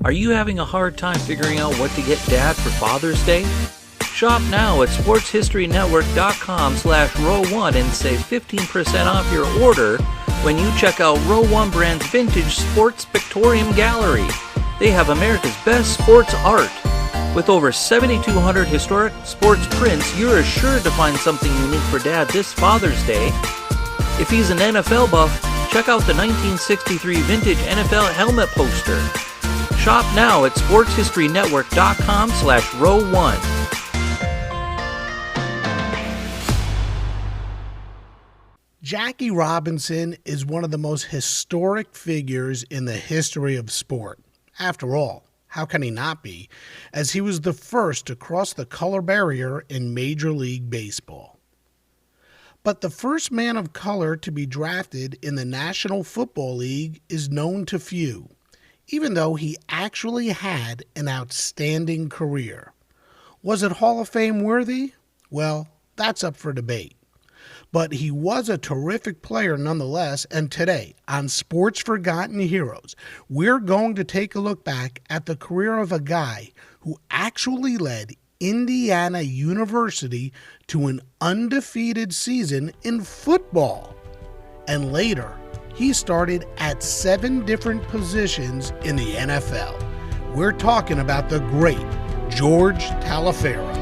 Are you having a hard time figuring out what to get Dad for Father's Day? Shop now at sportshistorynetwork.com/row1 and save 15% off your order when you check out Row 1 Brand's Vintage Sports Pictorium Gallery. They have America's best sports art. With over 7,200 historic sports prints, you're assured to find something unique for Dad this Father's Day. If he's an NFL buff, check out the 1963 vintage NFL helmet poster. Shop now at sportshistorynetwork.com/row1. Jackie Robinson is one of the most historic figures in the history of sport. After all, how can he not be, as he was the first to cross the color barrier in Major League Baseball. But the first man of color to be drafted in the National Football League is known to few, even though he actually had an outstanding career. Was it Hall of Fame worthy? Well, that's up for debate. But he was a terrific player nonetheless, and today on Sports Forgotten Heroes, we're going to take a look back at the career of a guy who actually led Indiana University to an undefeated season in football. And later, he started at 7 different positions in the NFL. We're talking about the great George Taliaferro.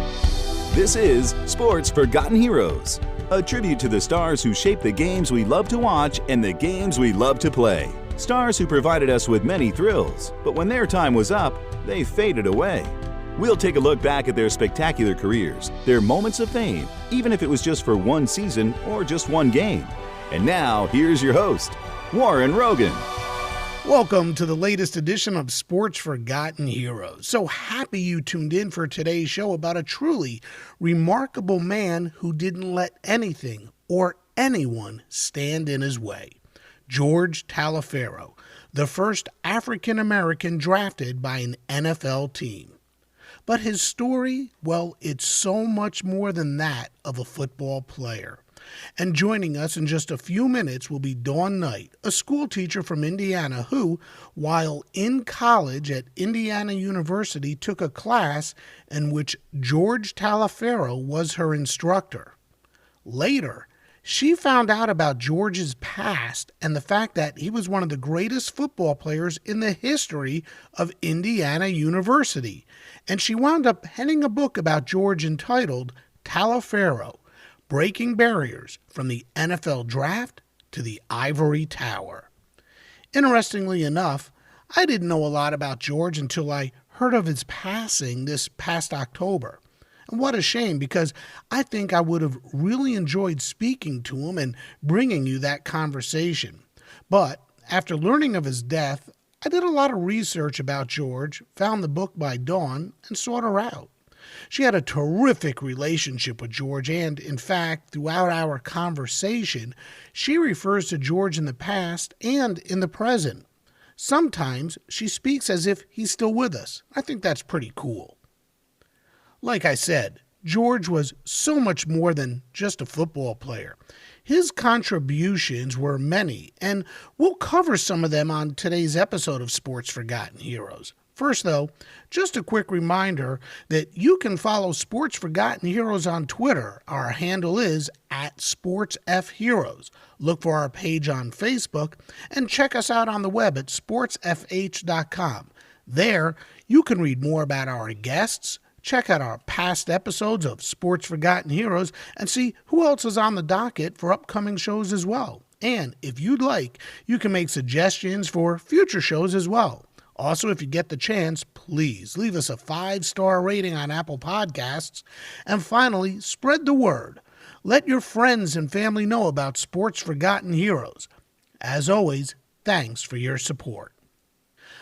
This is Sports Forgotten Heroes, a tribute to the stars who shaped the games we love to watch and the games we love to play. Stars who provided us with many thrills, but when their time was up, they faded away. We'll take a look back at their spectacular careers, their moments of fame, even if it was just for one season or just one game. And now, here's your host, Warren Rogan. Welcome to the latest edition of Sports Forgotten Heroes. So happy you tuned in for today's show about a truly remarkable man who didn't let anything or anyone stand in his way. George Taliaferro, the first African-American drafted by an NFL team. But his story, well, it's so much more than that of a football player. And joining us in just a few minutes will be Dawn Knight, a school teacher from Indiana who, while in college at Indiana University, took a class in which George Taliaferro was her instructor. Later, she found out about George's past and the fact that he was one of the greatest football players in the history of Indiana University. And she wound up penning a book about George entitled Taliaferro: Breaking Barriers from the NFL Draft to the Ivory Tower. Interestingly enough, I didn't know a lot about George until I heard of his passing this past October. And what a shame, because I think I would have really enjoyed speaking to him and bringing you that conversation. But after learning of his death, I did a lot of research about George, found the book by Dawn, and sought her out. She had a terrific relationship with George, and in fact, throughout our conversation, she refers to George in the past and in the present. Sometimes she speaks as if he's still with us. I think that's pretty cool. Like I said, George was so much more than just a football player. His contributions were many, and we'll cover some of them on today's episode of Sports Forgotten Heroes. First, though, just a quick reminder that you can follow Sports Forgotten Heroes on Twitter. Our handle is @SportsFHeroes. Look for our page on Facebook and check us out on the web at sportsfh.com. There, you can read more about our guests, check out our past episodes of Sports Forgotten Heroes, and see who else is on the docket for upcoming shows as well. And if you'd like, you can make suggestions for future shows as well. Also, if you get the chance, please leave us a 5-star rating on Apple Podcasts. And finally, spread the word. Let your friends and family know about Sports Forgotten Heroes. As always, thanks for your support.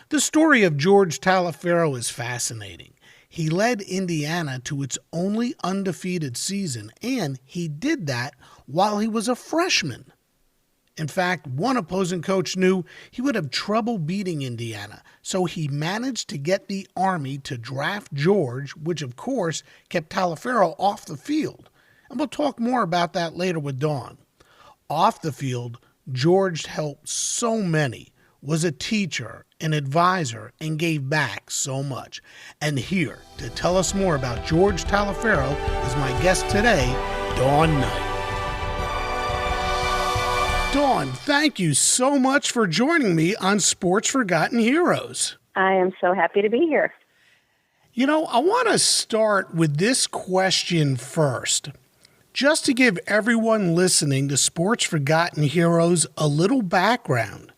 The story of George Taliaferro is fascinating. He led Indiana to its only undefeated season, and he did that while he was a freshman. In fact, one opposing coach knew he would have trouble beating Indiana, so he managed to get the Army to draft George, which of course kept Taliaferro off the field. And we'll talk more about that later with Dawn. Off the field, George helped so many, was a teacher, an advisor, and gave back so much. And here to tell us more about George Taliaferro is my guest today, Dawn Knight. Dawn, thank you so much for joining me on Sports Forgotten Heroes. I am so happy to be here. You know, I want to start with this question first, just to give everyone listening to Sports Forgotten Heroes a little background.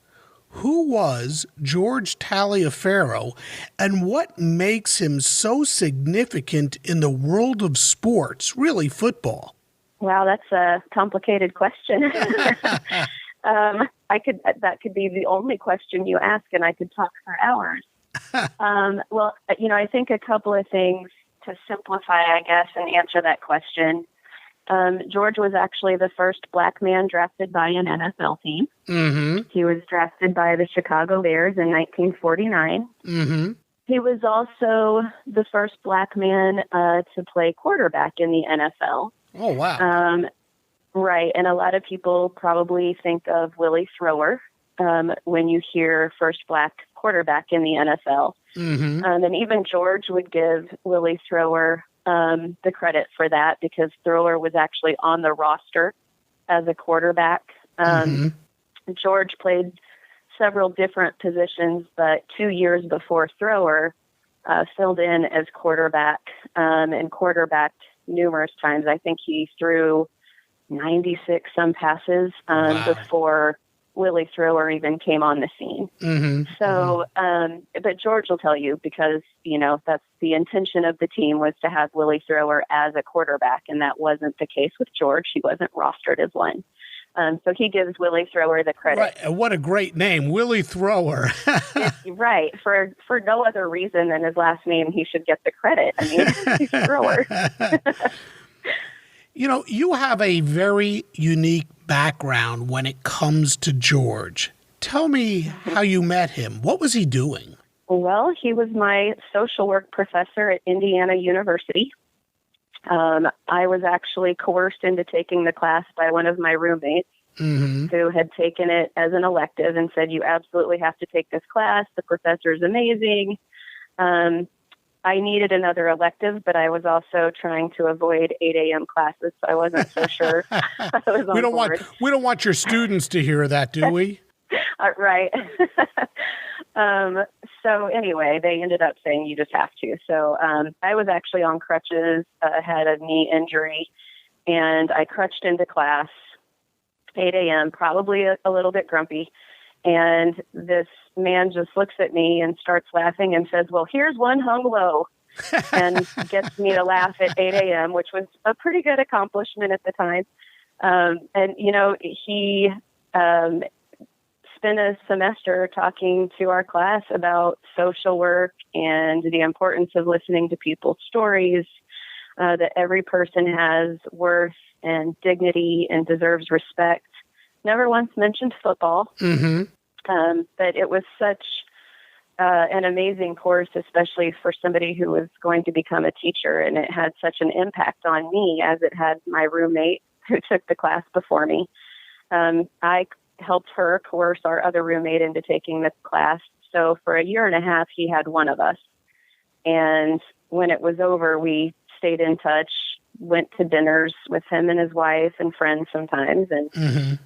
Who was George Taliaferro, and what makes him so significant in the world of sports, really football? Wow, that's a complicated question. That could be the only question you ask, and I could talk for hours. Well, I think a couple of things to simplify, I guess, and answer that question. George was actually the first black man drafted by an NFL team. Mm-hmm. He was drafted by the Chicago Bears in 1949. Mm-hmm. He was also the first black man to play quarterback in the NFL. Oh, wow. Right. And a lot of people probably think of Willie Thrower when you hear first black quarterback in the NFL. Mm-hmm. And even George would give Willie Thrower the credit for that, because Thrower was actually on the roster as a quarterback. George played several different positions, but 2 years before Thrower filled in as quarterback and quarterbacked numerous times. I think he threw 96 some passes before Willie Thrower even came on the scene. Mm-hmm. So, but George will tell you, because, that's the intention of the team, was to have Willie Thrower as a quarterback, and that wasn't the case with George. He wasn't rostered as one. So he gives Willie Thrower the credit. Right. And what a great name, Willie Thrower. Right. For no other reason than his last name, he should get the credit. I mean, he's Thrower. You have a very unique background when it comes to George. Tell me how you met him. What was he doing? Well, he was my social work professor at Indiana University. I was actually coerced into taking the class by one of my roommates, who had taken it as an elective and said, "You absolutely have to take this class. The professor is amazing." I needed another elective, but I was also trying to avoid 8 a.m. classes, so I wasn't so sure I was on board. We don't want your students to hear that, do we? Right. So anyway, they ended up saying you just have to. So I was actually on crutches, had a knee injury, and I crutched into class, 8 a.m., probably a little bit grumpy. And this man just looks at me and starts laughing and says, "Well, here's one hung low," and gets me to laugh at 8 a.m., which was a pretty good accomplishment at the time. He spent a semester talking to our class about social work and the importance of listening to people's stories, that every person has worth and dignity and deserves respect. Never once mentioned football, but it was such an amazing course, especially for somebody who was going to become a teacher, and it had such an impact on me as it had my roommate who took the class before me. I helped her coerce our other roommate into taking the class, so for a year and a half, he had one of us. And when it was over, we stayed in touch, went to dinners with him and his wife and friends sometimes. And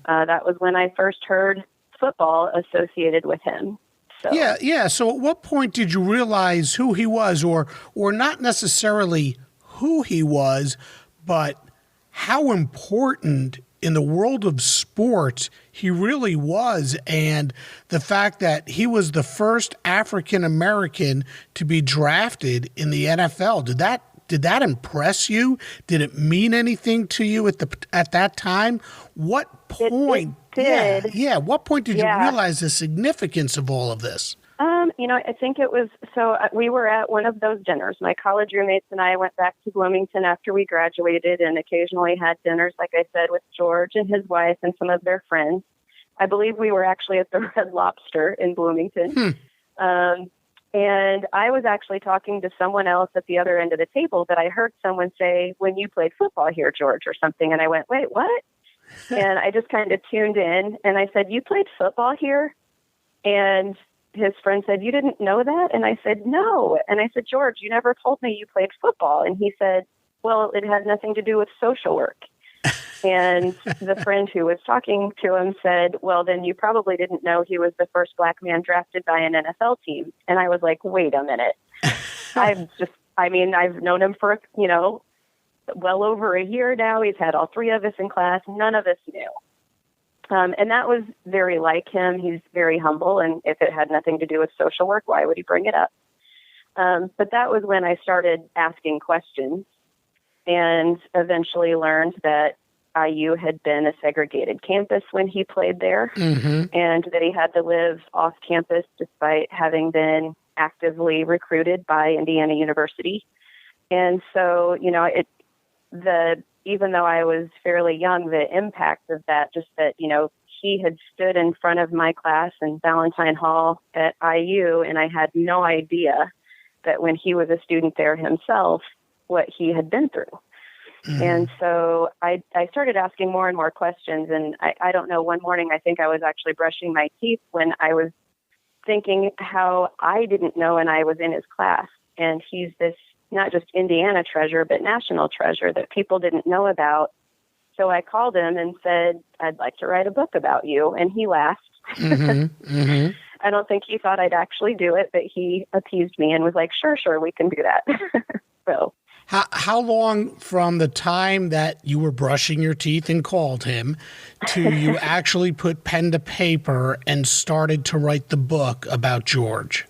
that was when I first heard football associated with him. So. Yeah. So at what point did you realize who he was, or not necessarily who he was, but how important in the world of sports he really was, and the fact that he was the first African American to be drafted in the NFL? Did that impress you? Did it mean anything to you at that time? What point? It did. Yeah. What point did you realize the significance of all of this? I think it was, we were at one of those dinners. My college roommates and I went back to Bloomington after we graduated and occasionally had dinners, like I said, with George and his wife and some of their friends. I believe we were actually at the Red Lobster in Bloomington. And I was actually talking to someone else at the other end of the table that I heard someone say, "When you played football here, George," or something. And I went, "Wait, what?" And I just kind of tuned in and I said, "You played football here?" And his friend said, "You didn't know that?" And I said, "No." And I said, "George, you never told me you played football." And he said, "Well, it had nothing to do with social work." And the friend who was talking to him said, "Well, then you probably didn't know he was the first black man drafted by an NFL team." And I was like, "Wait a minute." I've known him for, well over a year now. He's had all three of us in class. None of us knew. And that was very like him. He's very humble. And if it had nothing to do with social work, why would he bring it up? But that was when I started asking questions and eventually learned that IU had been a segregated campus when he played there, and that he had to live off campus despite having been actively recruited by Indiana University. And so, even though I was fairly young, the impact of that, just that, he had stood in front of my class in Valentine Hall at IU, and I had no idea that when he was a student there himself, what he had been through. And so I started asking more and more questions. And I don't know, one morning, I think I was actually brushing my teeth when I was thinking how I didn't know, and I was in his class. And he's this not just Indiana treasure, but national treasure that people didn't know about. So I called him and said, "I'd like to write a book about you." And he laughed. I don't think he thought I'd actually do it, but he appeased me and was like, sure, we can do that. So. How long from the time that you were brushing your teeth and called him to you actually put pen to paper and started to write the book about George?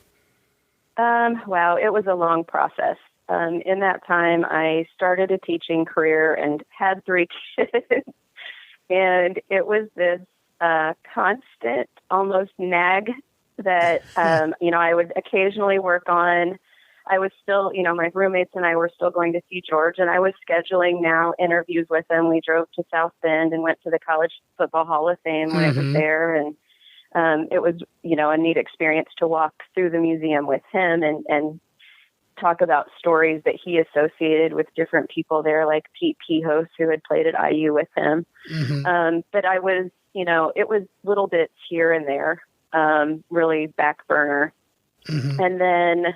Wow, it was a long process. In that time, I started a teaching career and had 3 kids. And it was this constant, almost nag that, I would occasionally work on. I was still, my roommates and I were still going to see George, and I was scheduling now interviews with him. We drove to South Bend and went to the College Football Hall of Fame when it was there. And it was, a neat experience to walk through the museum with him and talk about stories that he associated with different people there, like Pete Pihos, who had played at IU with him. But I was, it was little bits here and there, really back burner. And then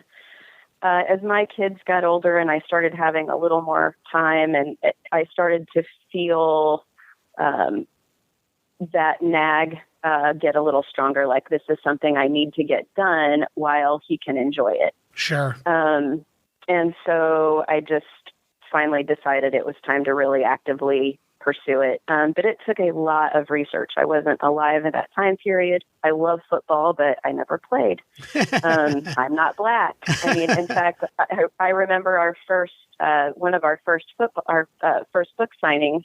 as my kids got older and I started having a little more time, and I started to feel that nag get a little stronger, like this is something I need to get done while he can enjoy it. Sure. And so I just finally decided it was time to really actively pursue it. But it took a lot of research. I wasn't alive in that time period. I love football, but I never played. I'm not black. In fact, I remember our first, one of our first first book signings.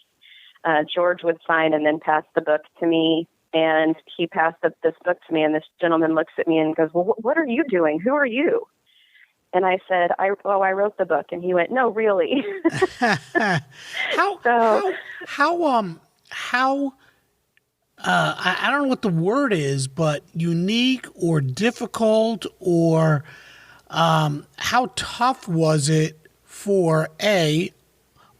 George would sign and then pass the book to me. And he passed this book to me, and this gentleman looks at me and goes, "Well, what are you doing? Who are you?" And I said, I wrote the book. And he went, "No, really." I don't know what the word is, but unique or difficult, or how tough was it for a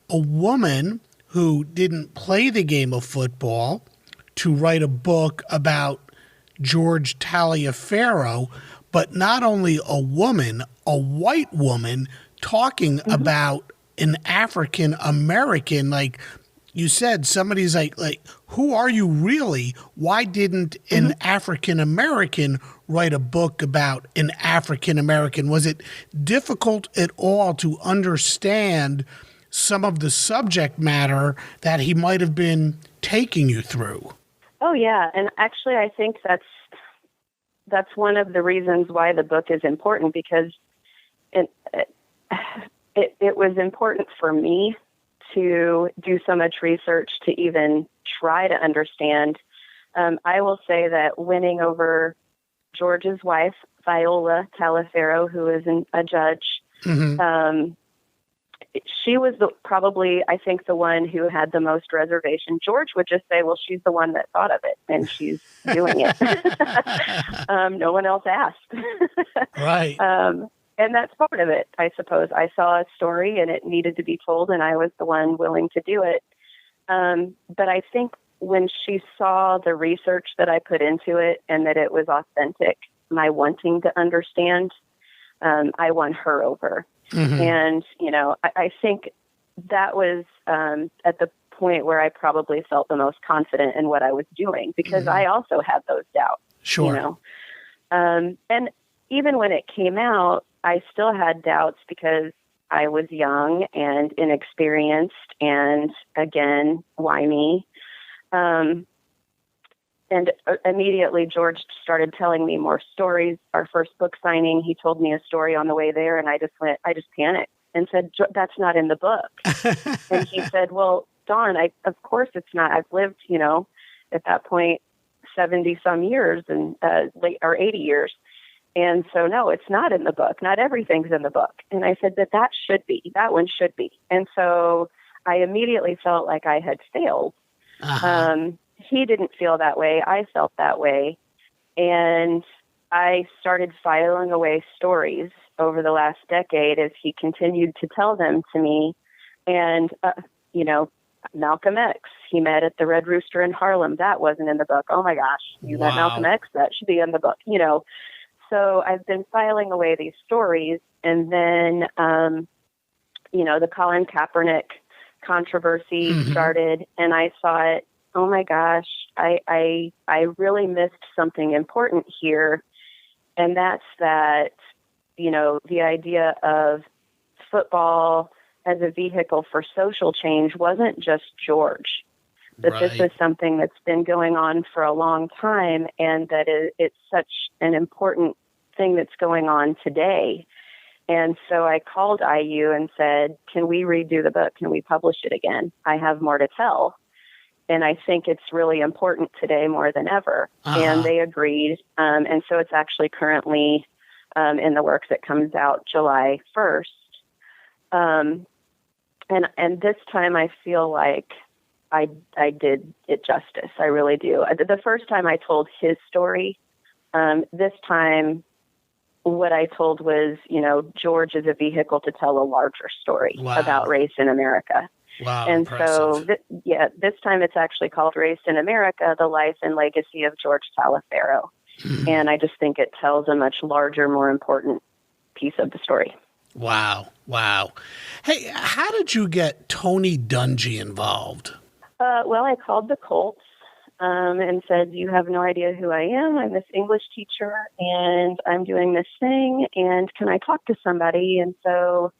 woman who didn't play the game of football to write a book about George Taliaferro, but not only a woman, a white woman talking about an African American, like you said, somebody's like, who are you really? Why didn't an African American write a book about an African American? Was it difficult at all to understand some of the subject matter that he might have been taking you through? Oh, yeah. And actually, I think that's one of the reasons why the book is important, because it was important for me to do so much research to even try to understand. I will say that winning over George's wife, Viola Taliaferro, who is a judge, she was probably, I think, the one who had the most reservation. George would just say, "Well, she's the one that thought of it, and she's doing it." No one else asked. Right. And that's part of it, I suppose. I saw a story, and it needed to be told, and I was the one willing to do it. But I think when she saw the research that I put into it and that it was authentic, my wanting to understand, I won her over. Mm-hmm. And, I think that was at the point where I probably felt the most confident in what I was doing, because I also had those doubts. Sure. And even when it came out, I still had doubts because I was young and inexperienced and, again, why me? And immediately George started telling me more stories. Our first book signing, he told me a story on the way there, and I just panicked and said, that's not in the book. And he said, well, Dawn, of course it's not. I've lived, at that point, 70 some years and 80 years. And so, no, it's not in the book. Not everything's in the book. And I said that one should be. And so I immediately felt like I had failed. Uh-huh. He didn't feel that way. I felt that way. And I started filing away stories over the last decade as he continued to tell them to me. And, Malcolm X, he met at the Red Rooster in Harlem. That wasn't in the book. Oh my gosh, you met Malcolm X? That should be in the book, So I've been filing away these stories. And then, the Colin Kaepernick controversy started, and I thought, oh my gosh, I really missed something important here. And that's that, the idea of football as a vehicle for social change wasn't just George, that This is something that's been going on for a long time, and that it's such an important thing that's going on today. And so I called IU and said, can we redo the book? Can we publish it again? I have more to tell. And I think it's really important today more than ever. Uh-huh. And they agreed. And so it's actually currently in the works. It comes out July 1st. And this time I feel like I did it justice. I really do. The first time I told his story, this time what I told was, George is a vehicle to tell a larger story about race in America. Wow. And impressive. so, this time it's actually called Race in America, The Life and Legacy of George Taliaferro. And I just think it tells a much larger, more important piece of the story. Wow. Hey, how did you get Tony Dungy involved? Well, I called the Colts and said, you have no idea who I am. I'm this English teacher, and I'm doing this thing, and can I talk to somebody? And so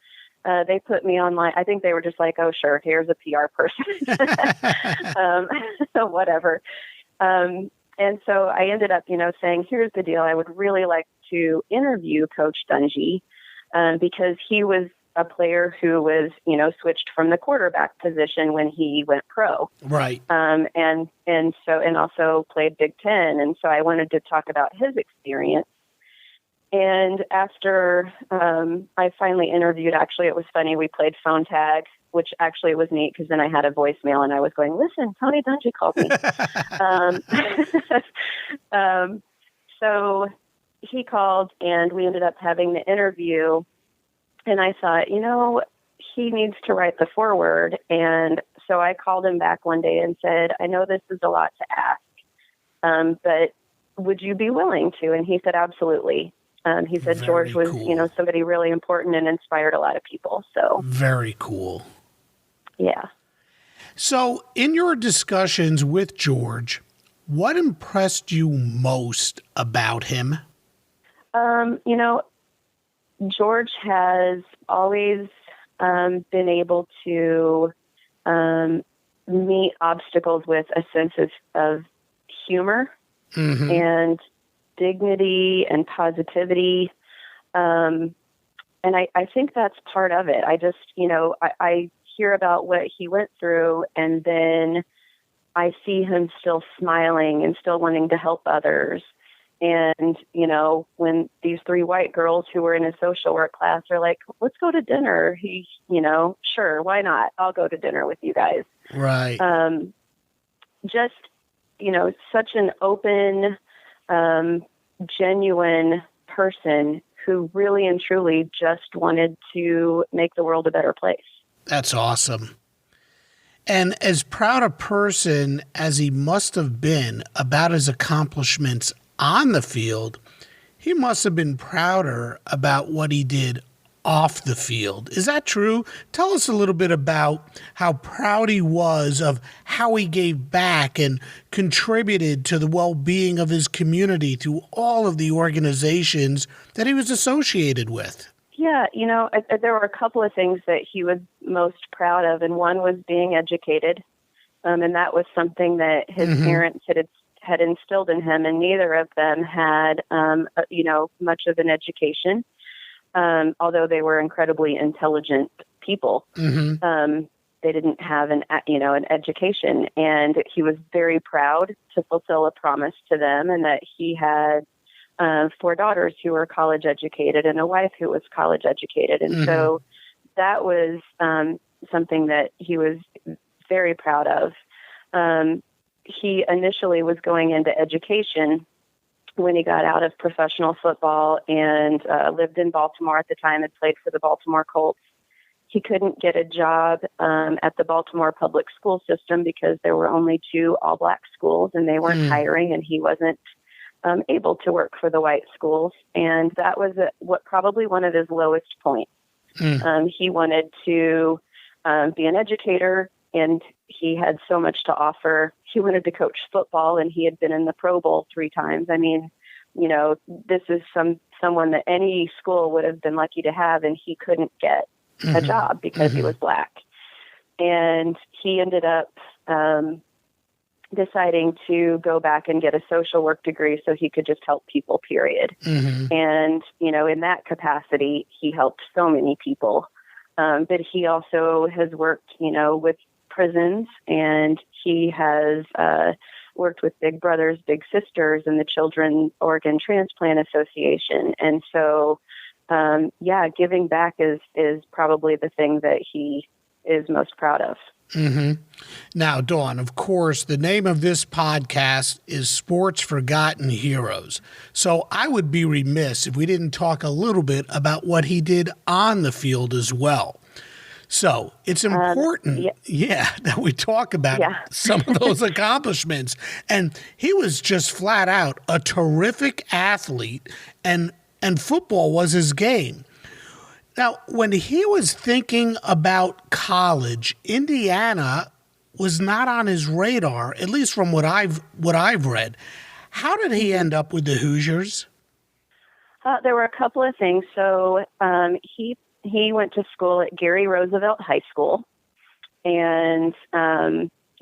they put me online. I think they were just like, oh, sure, here's a PR person. So whatever. And so I ended up, saying, here's the deal. I would really like to interview Coach Dungy because he was a player who was, switched from the quarterback position when he went pro. Right. And also played Big Ten. And so I wanted to talk about his experience. And after I finally interviewed, actually, it was funny. We played phone tag, which actually was neat because then I had a voicemail and I was going, listen, Tony Dungy called me. So he called and we ended up having the interview. And I thought, he needs to write the foreword. And so I called him back one day and said, I know this is a lot to ask, but would you be willing to? And he said, absolutely. He said Very George was, cool. Somebody really important and inspired a lot of people. So very cool. Yeah. So in your discussions with George, what impressed you most about him? George has always been able to meet obstacles with a sense of humor and dignity and positivity. And I think that's part of it. I just, I hear about what he went through, and then I see him still smiling and still wanting to help others. And, when these three white girls who were in his social work class are like, let's go to dinner. He, sure, why not? I'll go to dinner with you guys. Right. Just, such an open, genuine person who really and truly just wanted to make the world a better place. That's awesome. And as proud a person as he must have been about his accomplishments on the field, he must have been prouder about what he did off the field. Is that true? Tell us a little bit about how proud he was of how he gave back and contributed to the well-being of his community through all of the organizations that he was associated with. Yeah, there were a couple of things that he was most proud of, and one was being educated, and that was something that his parents had instilled in him, and neither of them had, much of an education, although they were incredibly intelligent people. They didn't have an education, and he was very proud to fulfill a promise to them, and that he had 4 daughters who were college educated and a wife who was college educated. And so that was something that he was very proud of. He initially was going into education when he got out of professional football and lived in Baltimore at the time, had played for the Baltimore Colts. He couldn't get a job at the Baltimore public school system because there were only 2 all-black schools and they weren't hiring, and he wasn't able to work for the white schools. And that was probably one of his lowest points. He wanted to be an educator, and he had so much to offer. He wanted to coach football, and he had been in the Pro Bowl 3 times. I mean, this is someone that any school would have been lucky to have, and he couldn't get a job because he was black. And he ended up deciding to go back and get a social work degree so he could just help people, period. And, in that capacity, he helped so many people. But he also has worked, with prisons, and he has worked with Big Brothers, Big Sisters, and the Children's Organ Transplant Association. And so, giving back is probably the thing that he is most proud of. Now, Dawn, of course, the name of this podcast is Sports Forgotten Heroes. So I would be remiss if we didn't talk a little bit about what he did on the field as well. So it's important, that we talk about some of those accomplishments. And he was just flat out a terrific athlete, and football was his game. Now, when he was thinking about college, Indiana was not on his radar, at least from what I've read. How did he end up with the Hoosiers? There were a couple of things. So he went to school at Gary Roosevelt High School, and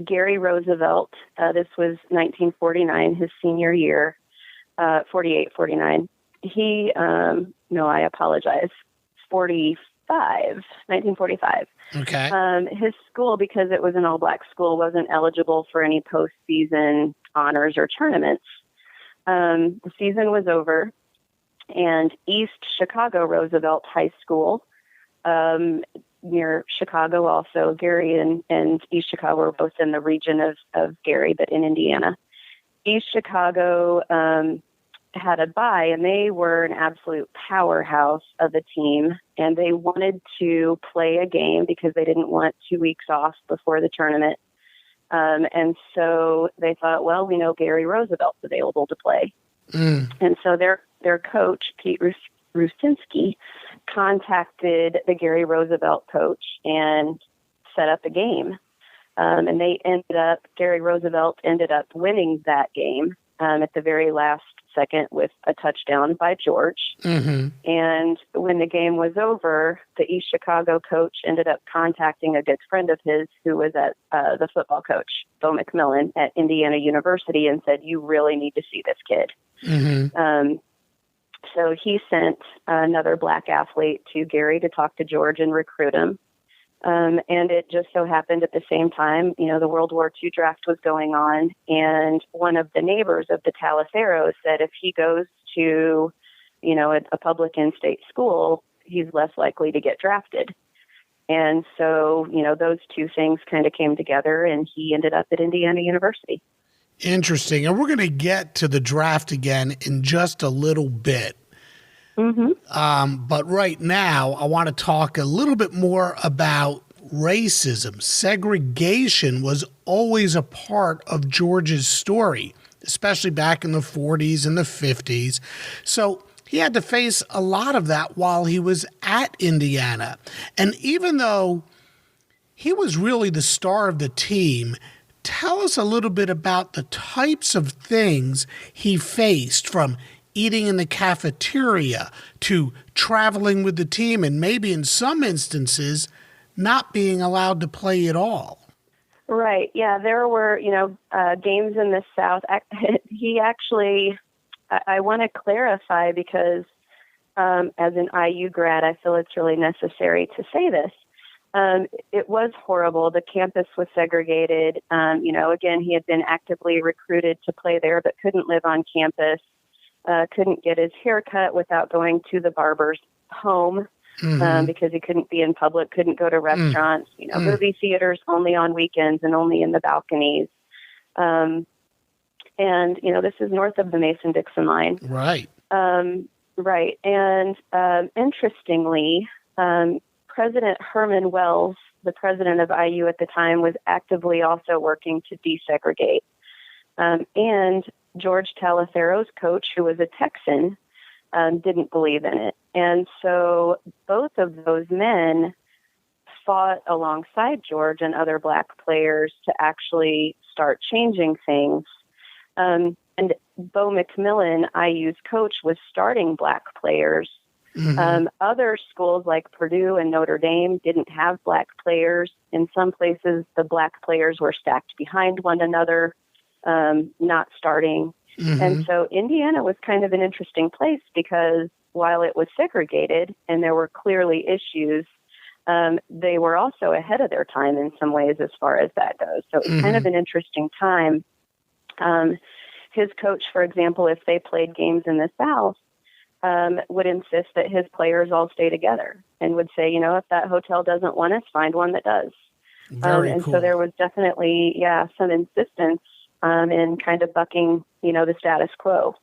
Gary Roosevelt, this was 1949, his senior year, 48-49. I apologize. 1945. Okay. His school, because it was an all-black school, wasn't eligible for any postseason honors or tournaments. The season was over, and East Chicago Roosevelt High School, near Chicago also, Gary and East Chicago were both in the region of Gary, but in Indiana. East Chicago had a bye, and they were an absolute powerhouse of a team, and they wanted to play a game because they didn't want 2 weeks off before the tournament. And so they thought, well, we know Gary Roosevelt's available to play. And so their coach, Pete Rusinski, contacted the Gary Roosevelt coach and set up a game. And Gary Roosevelt ended up winning that game at the very last second with a touchdown by George. And when the game was over, the East Chicago coach ended up contacting a good friend of his who was at the football coach, Bo McMillan, at Indiana University, and said, you really need to see this kid. So he sent another black athlete to Gary to talk to George and recruit him. And it just so happened at the same time, the World War II draft was going on, and one of the neighbors of the Taliaferros said if he goes to, a public in-state school, he's less likely to get drafted. And so, those two things kind of came together, and he ended up at Indiana University. Interesting. And we're going to get to the draft again in just a little bit. But right now, I want to talk a little bit more about racism, segregation was always a part of George's story, especially back in the 40s and the 50s. So he had to face a lot of that while he was at Indiana. And even though he was really the star of the team, tell us a little bit about the types of things he faced, from eating in the cafeteria to traveling with the team and maybe in some instances not being allowed to play at all. Right. Yeah, there were, games in the South. He actually, I want to clarify because as an IU grad, I feel it's really necessary to say this. It was horrible. The campus was segregated. Again, he had been actively recruited to play there, but couldn't live on campus, couldn't get his hair cut without going to the barber's home. Because he couldn't be in public, couldn't go to restaurants, movie theaters only on weekends and only in the balconies. This is north of the Mason-Dixon line. Right. Right. And interestingly, President Herman Wells, the president of IU at the time, was actively also working to desegregate. And George Taliaferro's coach, who was a Texan, didn't believe in it. And so both of those men fought alongside George and other Black players to actually start changing things. And Bo McMillan, IU's coach, was starting Black players. Other schools like Purdue and Notre Dame didn't have Black players. In some places, the Black players were stacked behind one another, not starting. And so Indiana was kind of an interesting place because while it was segregated and there were clearly issues, they were also ahead of their time in some ways as far as that goes. So it was kind of an interesting time. His coach, for example, if they played games in the South, would insist that his players all stay together and would say, if that hotel doesn't want us, find one that does. And Cool. So there was definitely, some insistence in kind of bucking, the status quo.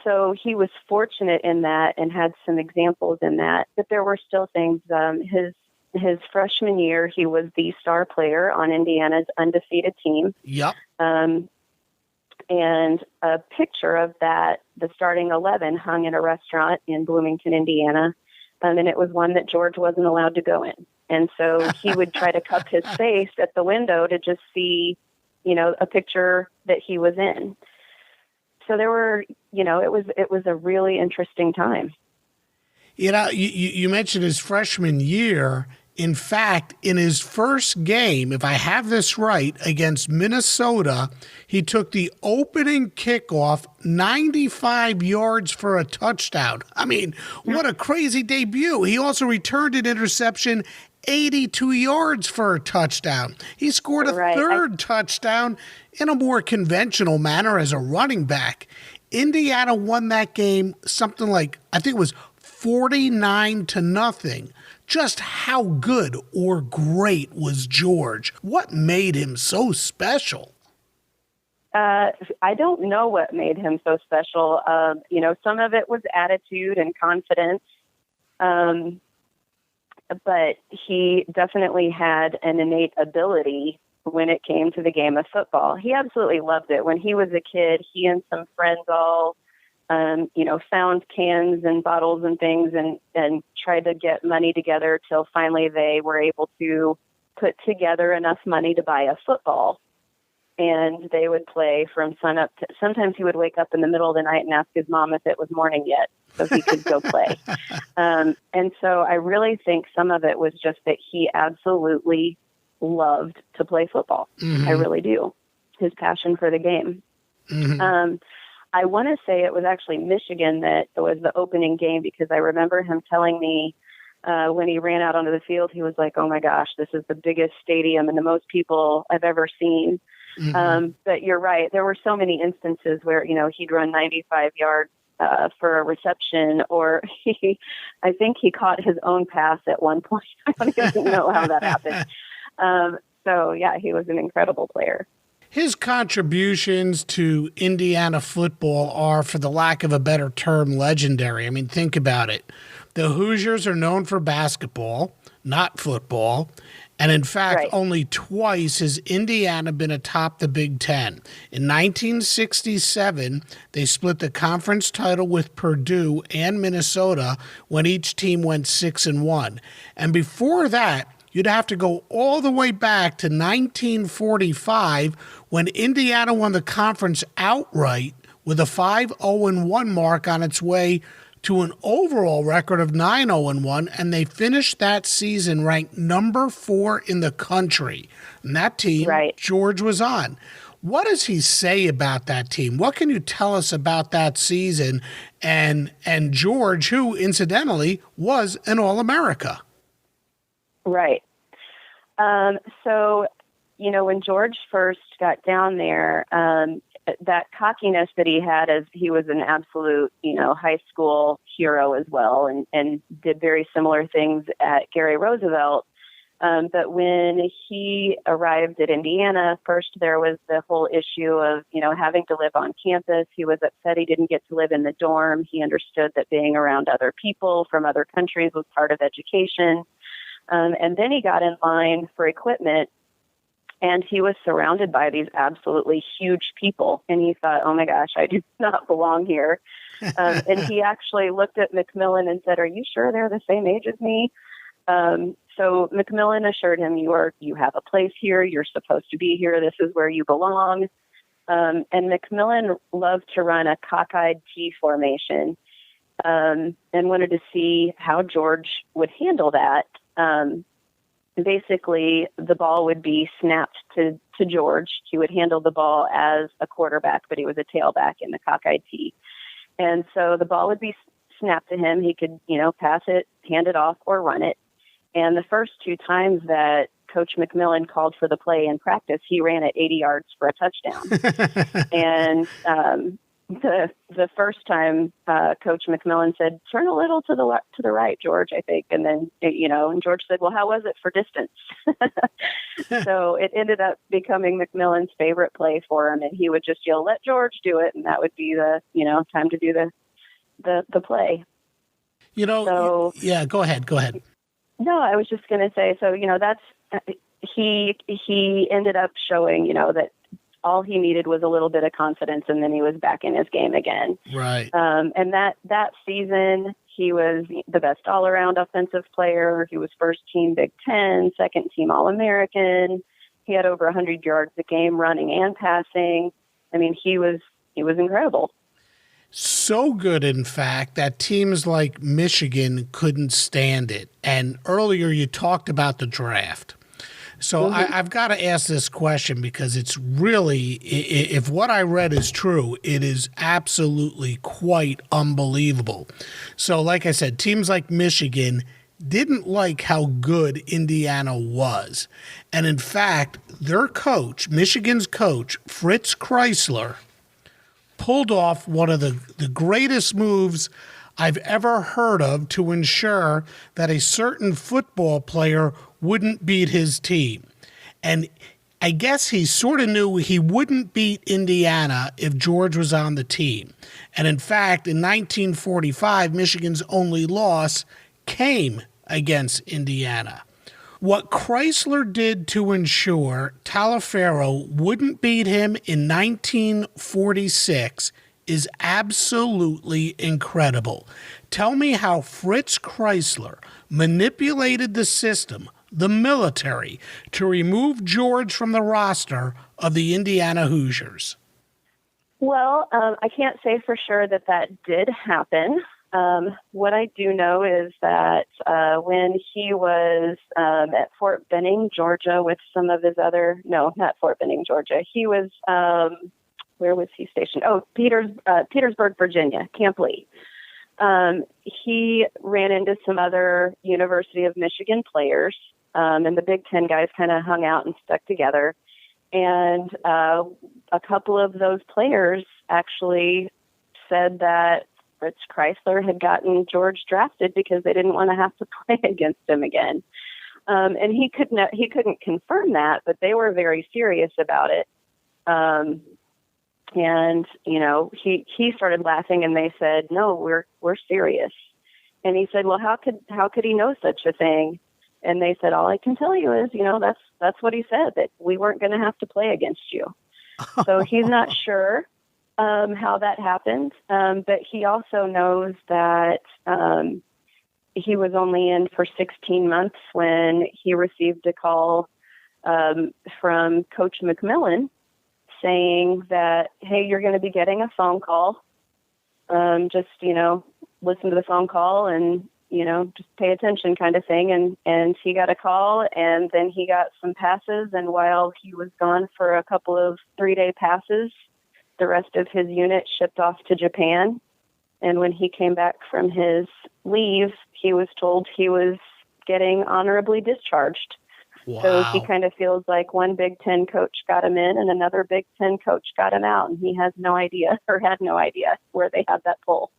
So he was fortunate in that and had some examples in that, but there were still things. His freshman year, he was the star player on Indiana's undefeated team. Yep. And a picture of that, the starting 11, hung in a restaurant in Bloomington, Indiana. And it was one that George wasn't allowed to go in. And so he would try to cup his face at the window to just see, a picture that he was in. So there were, it was a really interesting time. You mentioned his freshman year. In fact, in his first game, if I have this right, against Minnesota, he took the opening kickoff 95 yards for a touchdown. I mean, what a crazy debut. He also returned an interception 82 yards for a touchdown. He scored a third touchdown in a more conventional manner as a running back. Indiana won that game something like, I think it was 49-0. Just how good or great was George? What made him so special? I don't know what made him so special. Some of it was attitude and confidence. But he definitely had an innate ability when it came to the game of football. He absolutely loved it. When he was a kid, he and some friends all, found cans and bottles and things and tried to get money together till finally they were able to put together enough money to buy a football. And they would play from sun up to, sometimes he would wake up in the middle of the night and ask his mom if it was morning yet so he could go play. And so I really think some of it was just that he absolutely loved to play football. I really do. His passion for the game. I want to say it was actually Michigan that was the opening game because I remember him telling me when he ran out onto the field, he was like, oh my gosh, this is the biggest stadium and the most people I've ever seen. But you're right. There were so many instances where, he'd run 95 yards for a reception, or I think he caught his own pass at one point. I don't even know how that happened. So yeah, he was an incredible player. His contributions to Indiana football are, for the lack of a better term, legendary. I mean, think about it. The Hoosiers are known for basketball, not football. And in fact, Right. only twice has Indiana been atop the Big Ten. In 1967, they split the conference title with Purdue and Minnesota when each team went 6-1. And before that, you'd have to go all the way back to 1945 when Indiana won the conference outright with a 5-0-1 mark on its way to an overall record of 9-0-1, and they finished that season ranked number 4 in the country. And that team, Right. George was on. What does he say about that team? What can you tell us about that season and George, who incidentally was an All-America? Right. So, when George first got down there, that cockiness that he had as he was an absolute, high school hero as well, and did very similar things at Gary Roosevelt. But when he arrived at Indiana, first there was the whole issue of, having to live on campus. He was upset he didn't get to live in the dorm. He understood that being around other people from other countries was part of education. And then he got in line for equipment, and he was surrounded by these absolutely huge people. And he thought, oh my gosh, I do not belong here. And he actually looked at McMillan and said, are you sure they're the same age as me? So McMillan assured him, you have a place here. You're supposed to be here. This is where you belong. And McMillan loved to run a cockeyed T formation, and wanted to see how George would handle that. Basically, the ball would be snapped to George. He would handle the ball as a quarterback, but he was a tailback in the cockeyed T. And so the ball would be snapped to him. He could, pass it, hand it off, or run it. And the first 2 times that Coach McMillan called for the play in practice, he ran it 80 yards for a touchdown. And the first time, Coach McMillan said, turn a little to the right, George, I think. And then, and George said, well, how was it for distance? So it ended up becoming McMillan's favorite play for him. And he would just yell, let George do it. And that would be the, time to do the play. Yeah, go ahead. No, I was just going to say, so, that's, he ended up showing, that all he needed was a little bit of confidence, and then he was back in his game again. Right. And that season, he was the best all-around offensive player. He was first team Big Ten, second team All-American. He had over 100 yards a game running and passing. I mean, he was incredible. So good, in fact, that teams like Michigan couldn't stand it. And earlier you talked about the draft. So I've got to ask this question because it's really, if what I read is true, it is absolutely quite unbelievable. So like I said, teams like Michigan didn't like how good Indiana was. And in fact, their coach, Michigan's coach, Fritz Chrysler, pulled off one of the greatest moves I've ever heard of to ensure that a certain football player wouldn't beat his team. And I guess he sort of knew he wouldn't beat Indiana if George was on the team. And in fact, in 1945, Michigan's only loss came against Indiana. What Chrysler did to ensure Taliaferro wouldn't beat him in 1946 is absolutely incredible. Tell me how Fritz Chrysler manipulated the system, the military, to remove George from the roster of the Indiana Hoosiers. Well, I can't say for sure that did happen. What I do know is that when he was at Fort Benning, Georgia, with some of his other, no, not Fort Benning, Georgia. He was, where was he stationed? Oh, Petersburg, Virginia, Camp Lee. He ran into some other University of Michigan players, and the Big Ten guys kind of hung out and stuck together. And a couple of those players actually said that Fritz Chrysler had gotten George drafted because they didn't want to have to play against him again. And he couldn't confirm that, but they were very serious about it. And he started laughing, and they said, "No, we're serious." And he said, "Well, how could he know such a thing?" And they said, all I can tell you is, that's what he said, that we weren't going to have to play against you. So he's not sure how that happened. But he also knows that he was only in for 16 months when he received a call from Coach McMillan saying that, hey, you're going to be getting a phone call. Just, listen to the phone call and, just pay attention kind of thing. And he got a call, and then he got some passes. And while he was gone for a couple of 3-day passes, the rest of his unit shipped off to Japan. And when he came back from his leave, he was told he was getting honorably discharged. Wow. So he kind of feels like one Big Ten coach got him in and another Big Ten coach got him out. And he has no idea, or had no idea, where they had that pull.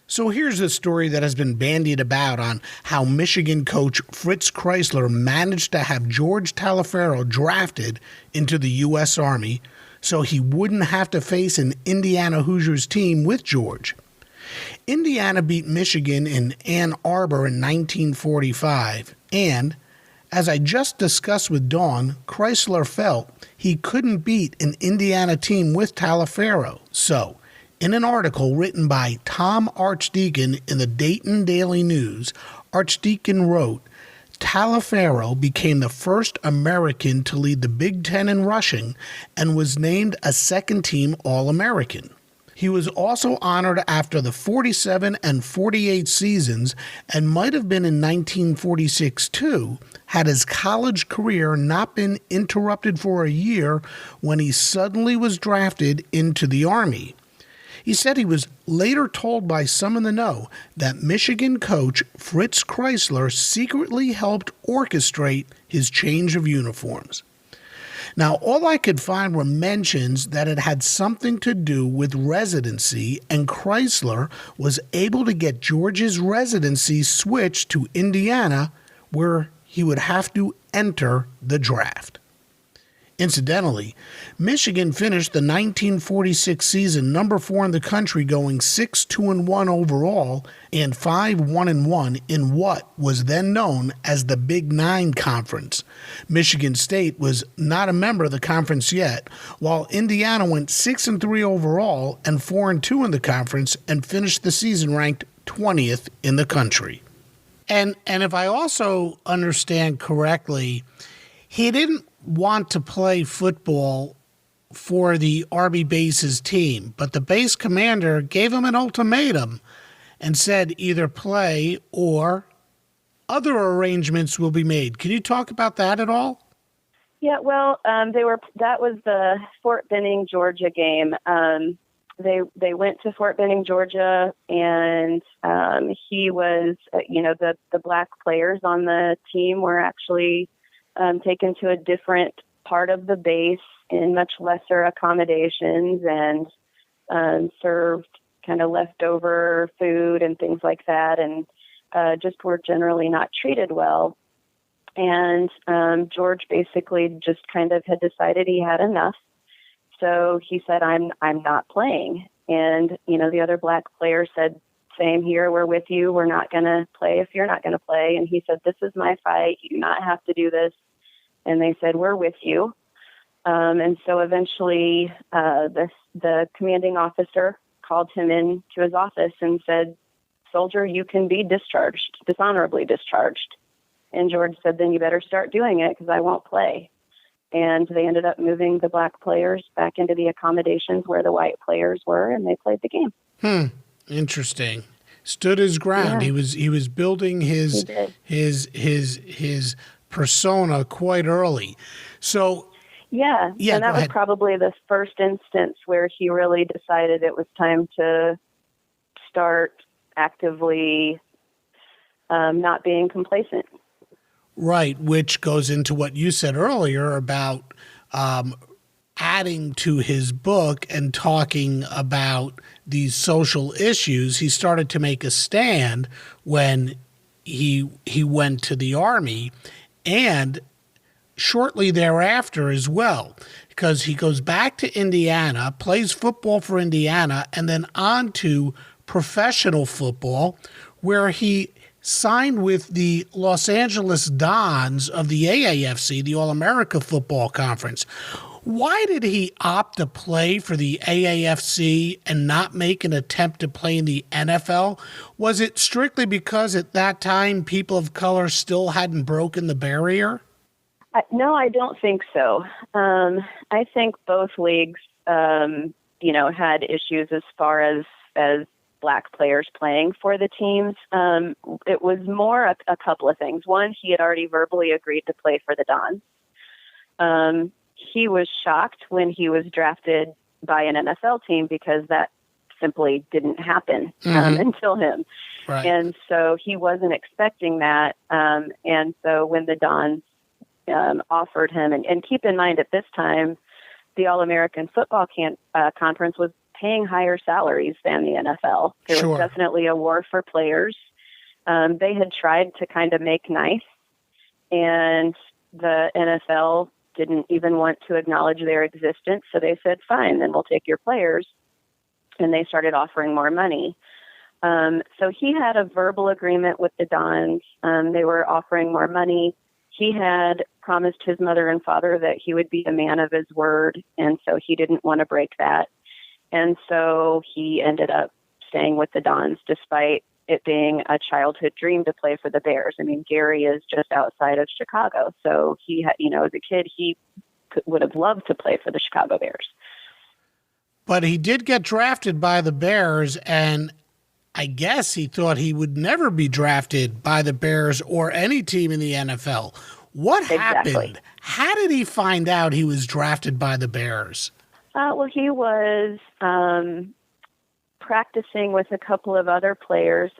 So here's a story that has been bandied about on how Michigan coach Fritz Kreisler managed to have George Taliaferro drafted into the U.S. Army so he wouldn't have to face an Indiana Hoosiers team with George. Indiana beat Michigan in Ann Arbor in 1945, and, as I just discussed with Dawn, Kreisler felt he couldn't beat an Indiana team with Taliaferro. So, in an article written by Tom Archdeacon in the Dayton Daily News, Archdeacon wrote, Taliaferro became the first American to lead the Big Ten in rushing and was named a second-team All-American. He was also honored after the 47 and 48 seasons and might have been in 1946 too, had his college career not been interrupted for a year when he suddenly was drafted into the Army. He said he was later told by some in the know that Michigan coach Fritz Kreisler secretly helped orchestrate his change of uniforms. Now, all I could find were mentions that it had something to do with residency, and Kreisler was able to get George's residency switched to Indiana, where he would have to enter the draft. Incidentally, Michigan finished the 1946 season number 4 in the country, going 6-2-1 overall and 5-1-1 in what was then known as the Big Nine Conference. Michigan State was not a member of the conference yet, while Indiana went 6-3 overall and 4-2 in the conference and finished the season ranked 20th in the country. And if I also understand correctly, he didn't want to play football for the Army base's team, but the base commander gave him an ultimatum and said either play or other arrangements will be made. Can you talk about that at all? Yeah, well, that was the Fort Benning, Georgia game. They went to Fort Benning, Georgia, and he was, the black players on the team were actually taken to a different part of the base in much lesser accommodations and served kind of leftover food and things like that, and just were generally not treated well. And George basically just kind of had decided he had enough. So he said, I'm not playing. And, the other black players said, same here, we're with you. We're not going to play if you're not going to play. And he said, this is my fight. You do not have to do this. And they said, we're with you. And so eventually the commanding officer called him into his office and said, soldier, you can be discharged, dishonorably discharged. And George said, then you better start doing it because I won't play. And they ended up moving the black players back into the accommodations where the white players were, and they played the game. Interesting. Stood his ground. Yeah. He was building his persona quite early. So yeah, and that was probably the first instance where he really decided it was time to start actively not being complacent. Right, which goes into what you said earlier about adding to his book and talking about these social issues. He started to make a stand when he went to the Army, and shortly thereafter as well, because he goes back to Indiana, plays football for Indiana, and then on to professional football, where he signed with the Los Angeles Dons of the AAFC, the All-America Football Conference. Why did he opt to play for the AAFC and not make an attempt to play in the NFL? Was it strictly because at that time people of color still hadn't broken the barrier? No, I don't think so. I think both leagues, had issues as far as Black players playing for the teams. It was more a couple of things. One, he had already verbally agreed to play for the Dons. He was shocked when he was drafted by an NFL team because that simply didn't happen until him. Right. And so he wasn't expecting that. And so when the Dons offered him, and keep in mind at this time, the All-American Football Conference was paying higher salaries than the NFL. There was definitely a war for players. They had tried to kind of make nice, and the NFL didn't even want to acknowledge their existence. So they said, fine, then we'll take your players. And they started offering more money. So he had a verbal agreement with the Dons. They were offering more money. He had promised his mother and father that he would be a man of his word, and so he didn't want to break that. And so he ended up staying with the Dons, despite it being a childhood dream to play for the Bears. I mean, Gary is just outside of Chicago, so he had, as a kid, he would have loved to play for the Chicago Bears. But he did get drafted by the Bears, and I guess he thought he would never be drafted by the Bears or any team in the NFL. What happened? How did he find out he was drafted by the Bears? Well, he was practicing with a couple of other players.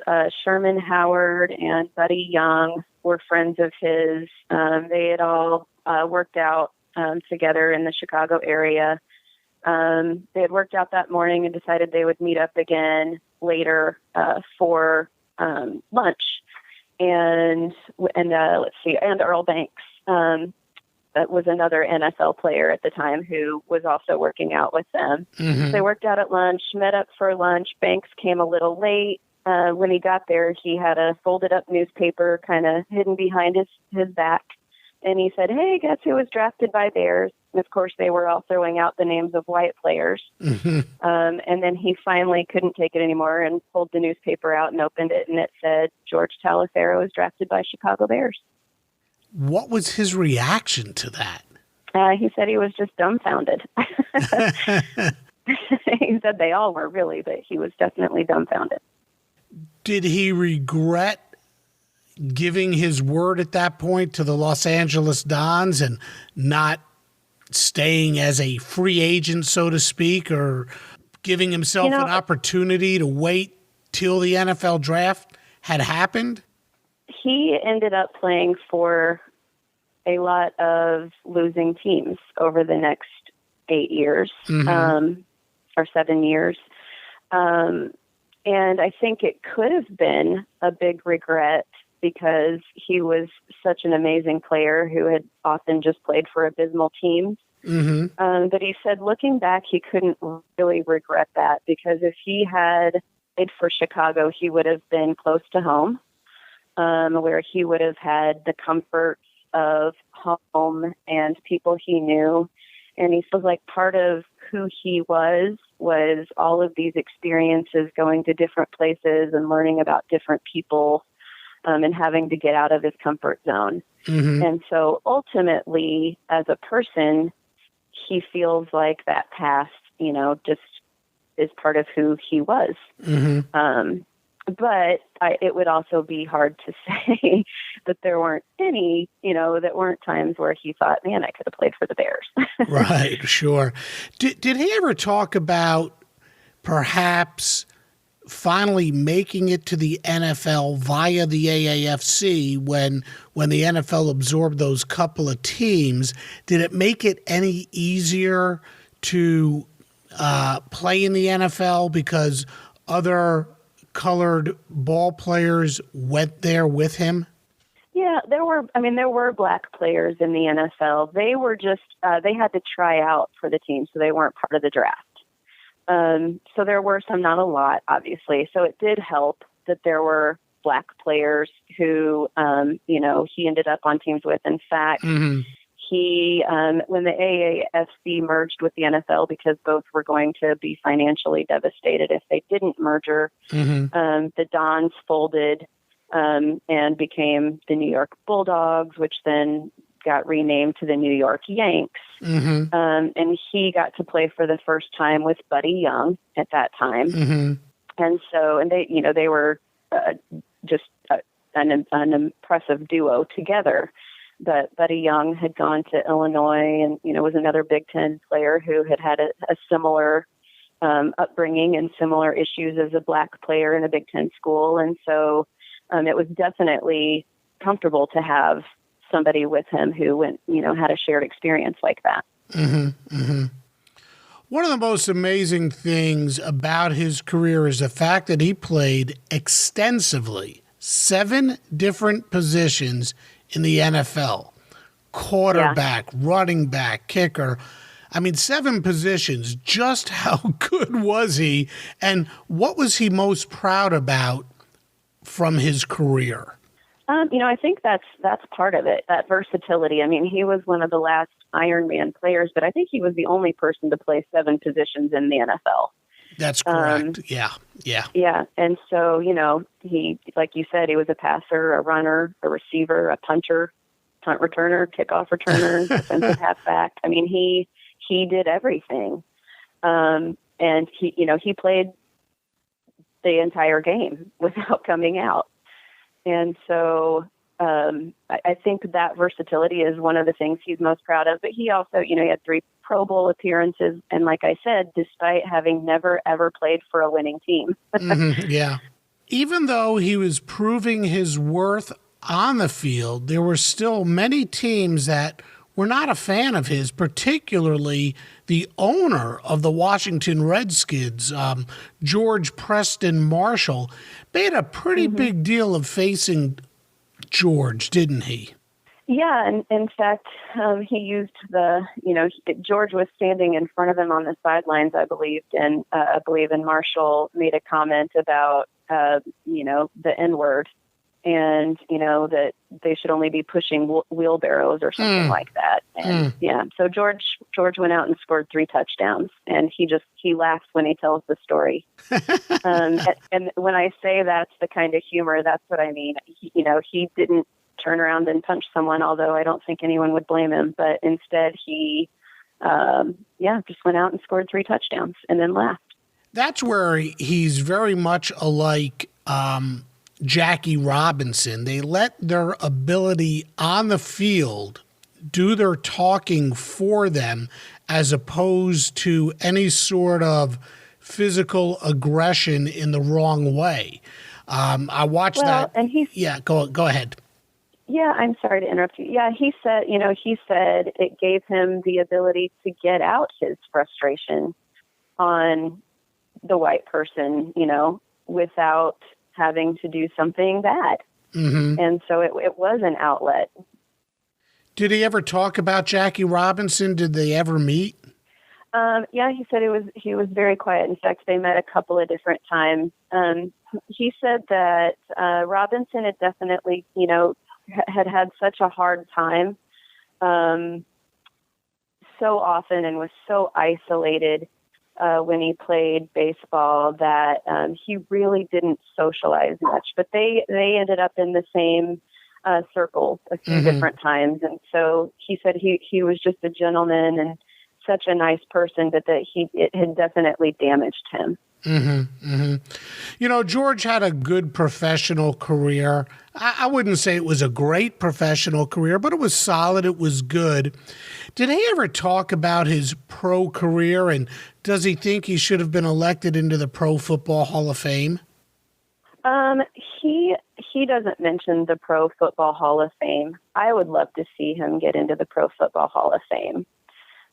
Sherman Howard and Buddy Young were friends of his. They had all worked out together in the Chicago area. They had worked out that morning and decided they would meet up again later for lunch. And Earl Banks, that was another NFL player at the time who was also working out with them. Mm-hmm. They worked out at lunch, met up for lunch. Banks came a little late. When he got there, he had a folded up newspaper kind of hidden behind his back. And he said, hey, guess who was drafted by Bears? And of course, they were all throwing out the names of white players. Mm-hmm. And then he finally couldn't take it anymore and pulled the newspaper out and opened it. And it said, George Taliaferro was drafted by Chicago Bears. What was his reaction to that? He said he was just dumbfounded. He said they all were really, but he was definitely dumbfounded. Did he regret giving his word at that point to the Los Angeles Dons and not staying as a free agent, so to speak, or giving himself an opportunity to wait till the NFL draft had happened? He ended up playing for a lot of losing teams over the next 8 years, or 7 years. And I think it could have been a big regret because he was such an amazing player who had often just played for abysmal teams. Mm-hmm. But he said, looking back, he couldn't really regret that because if he had played for Chicago, he would have been close to home, where he would have had the comforts of home and people he knew. And he feels like part of who he was all of these experiences, going to different places and learning about different people, and having to get out of his comfort zone. Mm-hmm. And so ultimately, as a person, he feels like that past, just is part of who he was. Mm-hmm. But it would also be hard to say that there weren't any, that weren't times where he thought, man, I could have played for the Bears. Right, sure. Did he ever talk about perhaps finally making it to the NFL via the AAFC when the NFL absorbed those couple of teams? Did it make it any easier to play in the NFL because other colored ball players went there with him? Yeah, there were black players in the NFL. They were just, they had to try out for the team, so they weren't part of the draft. So there were some, not a lot, obviously. So it did help that there were Black players who, he ended up on teams with. In fact, he, when the AAFC merged with the NFL, because both were going to be financially devastated if they didn't merger, the Dons folded and became the New York Bulldogs, which then got renamed to the New York Yanks. And he got to play for the first time with Buddy Young at that time. And so, and they were just an impressive duo together. But Buddy Young had gone to Illinois and, was another Big Ten player who had a similar upbringing and similar issues as a Black player in a Big Ten school. And so it was definitely comfortable to have somebody with him who had a shared experience like that. One of the most amazing things about his career is the fact that he played extensively, 7 different positions in the NFL: quarterback, running back, kicker. I mean, 7 positions. Just how good was he? And what was he most proud about from his career? I think that's part of it, that versatility. I mean, he was one of the last Ironman players, but I think he was the only person to play 7 positions in the NFL. That's correct. Yeah. And so, he, like you said, he was a passer, a runner, a receiver, a punter, punt returner, kickoff returner, defensive halfback. I mean, he did everything. And he played the entire game without coming out. And so I think that versatility is one of the things he's most proud of. But he also, he had 3 Pro Bowl appearances. And like I said, despite having never, ever played for a winning team. Yeah. Even though he was proving his worth on the field, there were still many teams that were not a fan of his, particularly the owner of the Washington Redskins, George Preston Marshall, made a pretty big deal of facing George, didn't he? Yeah, and in fact, he used George was standing in front of him on the sidelines, I believe, and Marshall made a comment about, the N-word, and, that they should only be pushing wheelbarrows or something like that. And so George went out and scored 3 touchdowns, and he laughs when he tells the story. And when I say that's the kind of humor, that's what I mean. He didn't turn around and punch someone, although I don't think anyone would blame him, but instead he, just went out and scored 3 touchdowns and then laughed. That's where he's very much alike, Jackie Robinson. They let their ability on the field do their talking for them, as opposed to any sort of physical aggression in the wrong way. I watched that. And go ahead. Yeah, I'm sorry to interrupt you. Yeah, he said it gave him the ability to get out his frustration on the white person, without having to do something bad. And so it was an outlet. Did he ever talk about Jackie Robinson? Did they ever meet? Yeah, he said he was very quiet. In fact, they met a couple of different times. He said that Robinson had definitely, had such a hard time so often and was so isolated when he played baseball that he really didn't socialize much. But they ended up in the same circles a few different times. And so he said he was just a gentleman and such a nice person, but that it had definitely damaged him. George had a good professional career. I wouldn't say it was a great professional career, but it was solid. It was good. Did he ever talk about his pro career, and does he think he should have been elected into the Pro Football Hall of Fame? He doesn't mention the Pro Football Hall of Fame. I would love to see him get into the Pro Football Hall of Fame.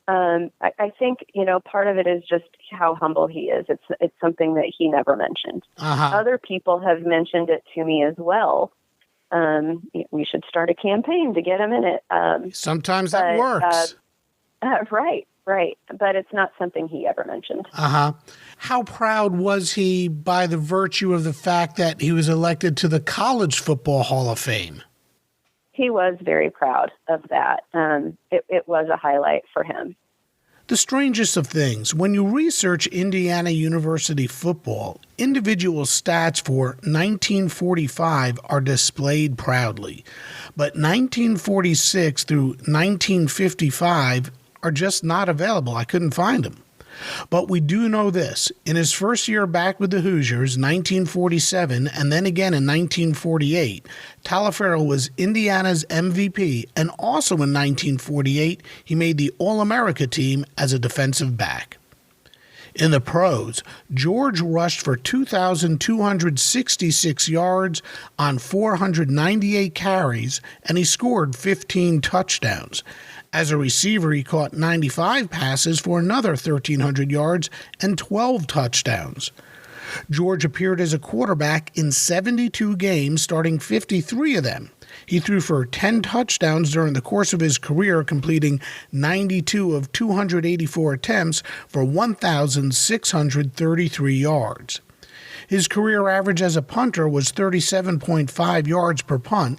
I think, part of it is just how humble he is. It's something that he never mentioned. Other people have mentioned it to me as well. We should start a campaign to get him in it. Sometimes that works. Right. Right. But it's not something he ever mentioned. Uh-huh. How proud was he by the virtue of the fact that he was elected to the College Football Hall of Fame? He was very proud of that. It was a highlight for him. The strangest of things, when you research Indiana University football, individual stats for 1945 are displayed proudly, but 1946 through 1955 are just not available. I couldn't find them. But we do know this. In his first year back with the Hoosiers, 1947, and then again in 1948, Taliaferro was Indiana's MVP, and also in 1948, he made the All-America team as a defensive back. In the pros, George rushed for 2,266 yards on 498 carries, and he scored 15 touchdowns. As a receiver, he caught 95 passes for another 1,300 yards and 12 touchdowns. George appeared as a quarterback in 72 games, starting 53 of them. He threw for 10 touchdowns during the course of his career, completing 92 of 284 attempts for 1,633 yards. His career average as a punter was 37.5 yards per punt,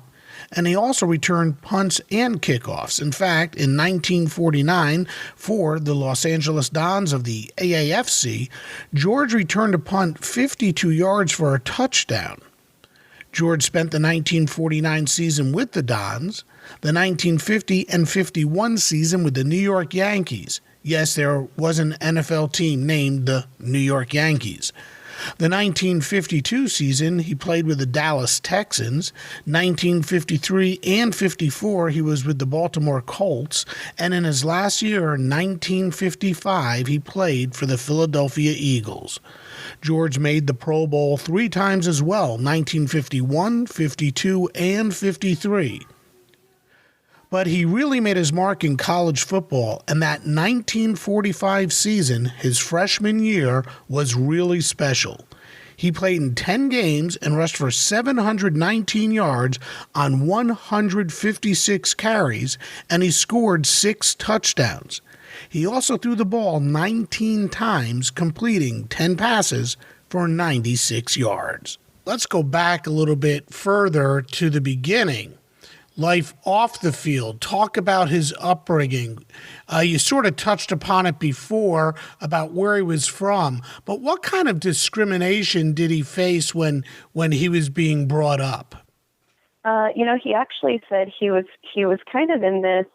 and he also returned punts and kickoffs. In fact, in 1949, for the Los Angeles Dons of the AAFC, George returned a punt 52 yards for a touchdown. George spent the 1949 season with the Dons, the 1950 and 51 season with the New York Yankees. Yes, there was an NFL team named the New York Yankees. The 1952 season, he played with the Dallas Texans. 1953 and 54, he was with the Baltimore Colts. And in his last year, 1955, he played for the Philadelphia Eagles. George made the Pro Bowl 3 times as well, 1951, 52, and 53. But he really made his mark in college football, and that 1945 season, his freshman year, was really special. He played in 10 games and rushed for 719 yards on 156 carries, and he scored 6 touchdowns. He also threw the ball 19 times, completing 10 passes for 96 yards. Let's go back a little bit further to the beginning. Life off the field. Talk about his upbringing. You sort of touched upon it before about where he was from, but what kind of discrimination did he face when he was being brought up? He actually said he was kind of in this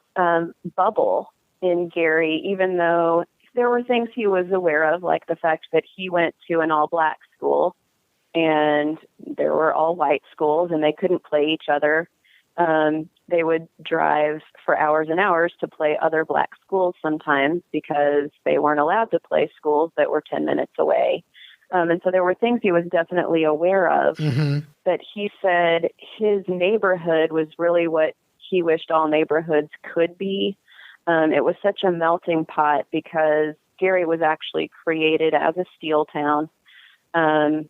bubble in Gary, even though there were things he was aware of, like the fact that he went to an all-black school and there were all-white schools and they couldn't play each other. They would drive for hours and hours to play other black schools sometimes because they weren't allowed to play schools that were 10 minutes away. And so there were things he was definitely aware of. Mm-hmm. But he said his neighborhood was really what he wished all neighborhoods could be. It was such a melting pot because Gary was actually created as a steel town. And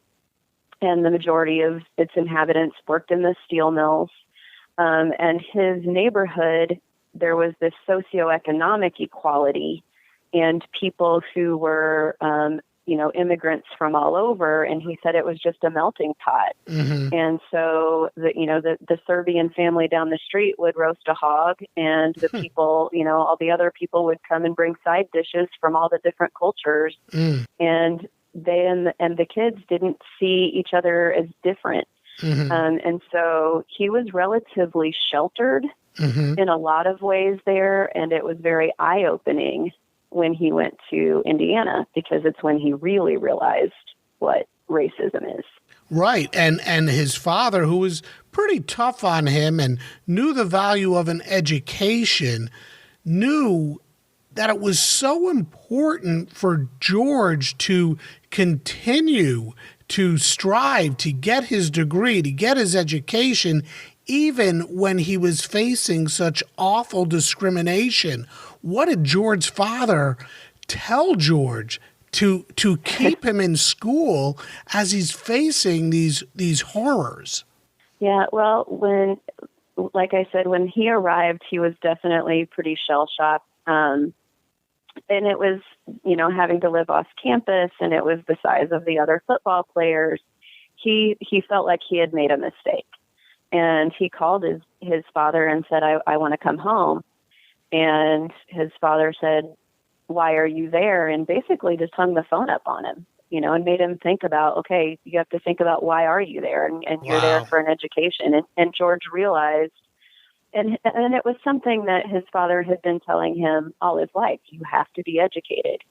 the majority of its inhabitants worked in the steel mills. And his neighborhood, there was this socioeconomic equality and people who were, immigrants from all over. And he said it was just a melting pot. Mm-hmm. And so, the Serbian family down the street would roast a hog and the people, all the other people would come and bring side dishes from all the different cultures. And the kids didn't see each other as different. Mm-hmm. And so he was relatively sheltered in a lot of ways there, and it was very eye-opening when he went to Indiana because it's when he really realized what racism is. Right, and his father, who was pretty tough on him and knew the value of an education, knew that it was so important for George to continue to strive to get his degree, to get his education, even when he was facing such awful discrimination. What did George's father tell George to keep him in school as he's facing these horrors? Yeah, well, like I said, when he arrived, he was definitely pretty shell-shocked. And it was, having to live off campus, and it was the size of the other football players. He felt like he had made a mistake. And he called his father and said, I want to come home. And his father said, why are you there? And basically just hung the phone up on him, and made him think about, okay, you have to think about why are you there? And you're there for an education. And George realized, and it was something that his father had been telling him all his life, you have to be educated.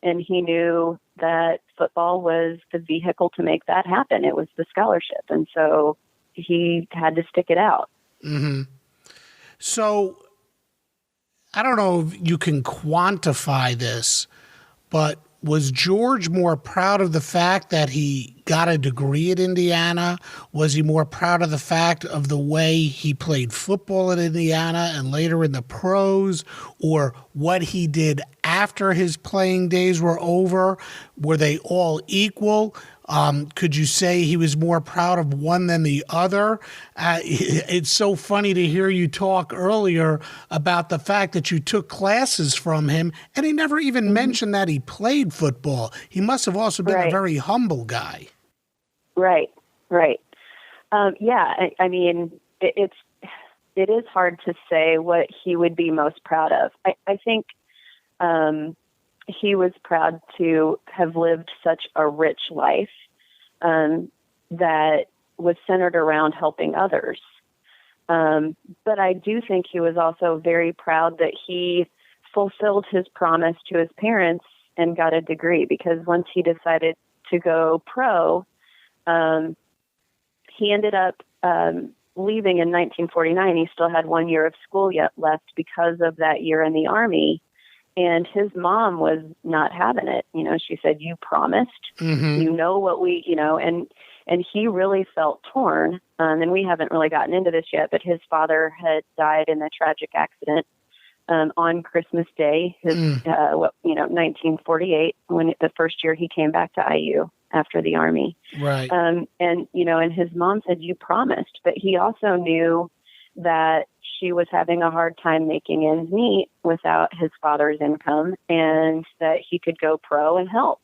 And he knew that football was the vehicle to make that happen. It was the scholarship. And so he had to stick it out. Mm-hmm. So I don't know if you can quantify this, but was George more proud of the fact that he got a degree at Indiana? Was he more proud of the fact of the way he played football at Indiana and later in the pros, or what he did after his playing days were over? Were they all equal? Could you say he was more proud of one than the other? It's so funny to hear you talk earlier about the fact that you took classes from him, and he never even mentioned that he played football. He must have also been a very humble guy. Right. I mean, it is hard to say what he would be most proud of. I think he was proud to have lived such a rich life that was centered around helping others. But I do think he was also very proud that he fulfilled his promise to his parents and got a degree, because once he decided to go pro, he ended up leaving in 1949. He still had 1 year of school yet left because of that year in the Army. And his mom was not having it. She said, you promised, what we, and he really felt torn. And we haven't really gotten into this yet, but his father had died in a tragic accident on Christmas Day, 1948, when the first year he came back to IU after the Army. Right. And his mom said, you promised, but he also knew that she was having a hard time making ends meet without his father's income, and that he could go pro and help.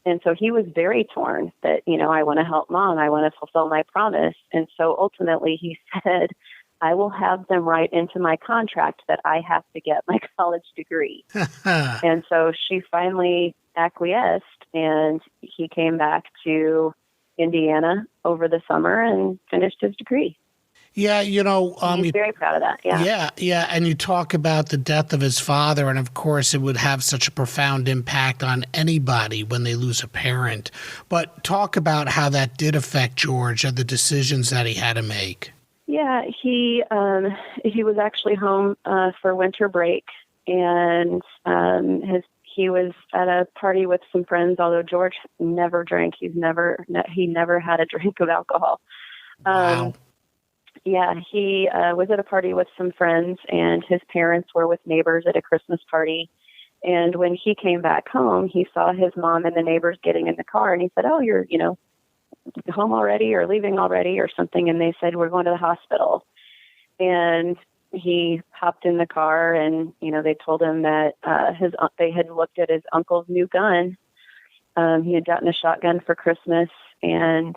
And so he was very torn that, I want to help mom. I want to fulfill my promise. And so ultimately he said, I will have them write into my contract that I have to get my college degree. And so she finally acquiesced, and he came back to Indiana over the summer and finished his degree. Yeah, he's very proud of that. Yeah. And you talk about the death of his father, and of course it would have such a profound impact on anybody when they lose a parent. But talk about how that did affect George and the decisions that he had to make. Yeah, he was actually home for winter break, and he was at a party with some friends. Although George never drank, he never had a drink of alcohol. Wow. Yeah, he was at a party with some friends, and his parents were with neighbors at a Christmas party. And when he came back home, he saw his mom and the neighbors getting in the car, and he said, oh, you're, home already or leaving already or something. And they said, we're going to the hospital. And he hopped in the car, and, they told him that they had looked at his uncle's new gun. He had gotten a shotgun for Christmas, and